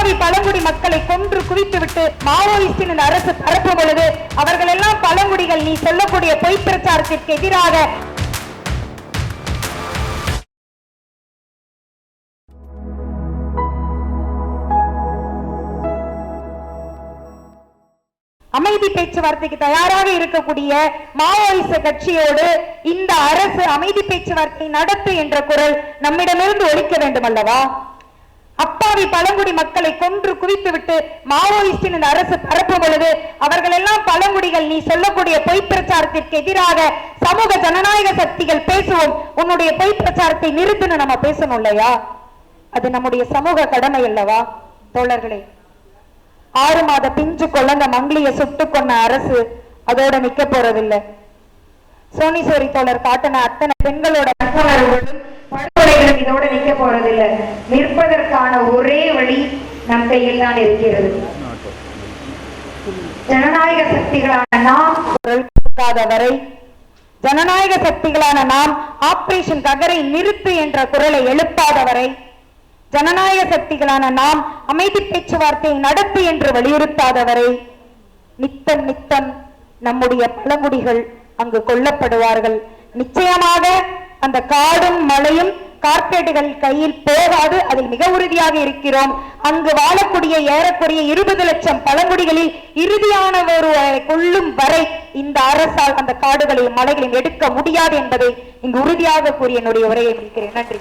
அப்பாவி பழங்குடி மக்களை கொன்று குவித்துவிட்டு மாவோயிஸ்டின் இந்த அரசு பரப்பும் பொழுது அவர்கள் எல்லாம் பழங்குடிகள் நீ சொல்லக்கூடிய பொய் பிரச்சாரத்திற்கு எதிராக அமைதி பேச்சுவார்த்தைக்கு தயாராக இருக்கக்கூடிய மாவோயிச கட்சியோடு இந்த அரசு அமைதி பேச்சுவார்த்தை நடத்து என்ற குரல் நம்மிடமிருந்து ஒலிக்க வேண்டும் அல்லவா? அப்பாவி பழங்குடி மக்களை கொன்று குவித்துவிட்டு மாவோயிஸ்டின் இந்த அரசு பரப்பும் பொழுது அவர்கள் எல்லாம் பழங்குடிகள் நீ சொல்லக்கூடிய பொய் பிரச்சாரத்திற்கு எதிராக சமூக ஜனநாயக சக்திகள் பேசுவோம், உன்னுடைய பொய் பிரச்சாரத்தை நிறுத்துன்னு நம்ம பேசணும் இல்லையா? அது நம்முடைய சமூக கடமை அல்லவா தோழர்களே? 6 மாத பிஞ்சு குழந்தை மங்கிலிய சுட்டு கொண்ட அரசு அதோட நிக்க போறதில்லை. சோனிசோரி தோழர் காட்டின அத்தனை பெண்களோட படுகொலைகளும் இதோட நிக்க போறதில்லை. நிற்பதற்கான ஒரே வழி நம் கையில் தான் இருக்கிறது. ஜனநாயக சக்திகளான நாம் குரல் கொடுக்காத வரை, ஜனநாயக சக்திகளான நாம் ஆபரேஷன் ககரை நிறுத்து என்ற குரலை எழுப்பாத வரை, ஜனநாயக சக்திகளான நாம் அமைதி பேச்சுவார்த்தையை நடத்து என்று வலியுறுத்தாதவரை நித்தம் நித்தம் நம்முடைய பழங்குடிகள் அங்கு கொல்லப்படுவார்கள். நிச்சயமாக அந்த காடும் மலையும் கார்பரேட்டுகள் கையில் போகாது, அதில் மிக உறுதியாக இருக்கிறோம். அங்கு வாழக்கூடிய ஏறக்குறைய 20 லட்சம் பழங்குடிகளில் இறுதியான ஒருவரை கொள்ளும் வரை இந்த அரசால் அந்த காடுகளையும் மலைகளையும் எடுக்க முடியாது என்பதை இங்கு உறுதியாக கூறிய என்னுடைய உரையை முடிக்கிறேன். நன்றி.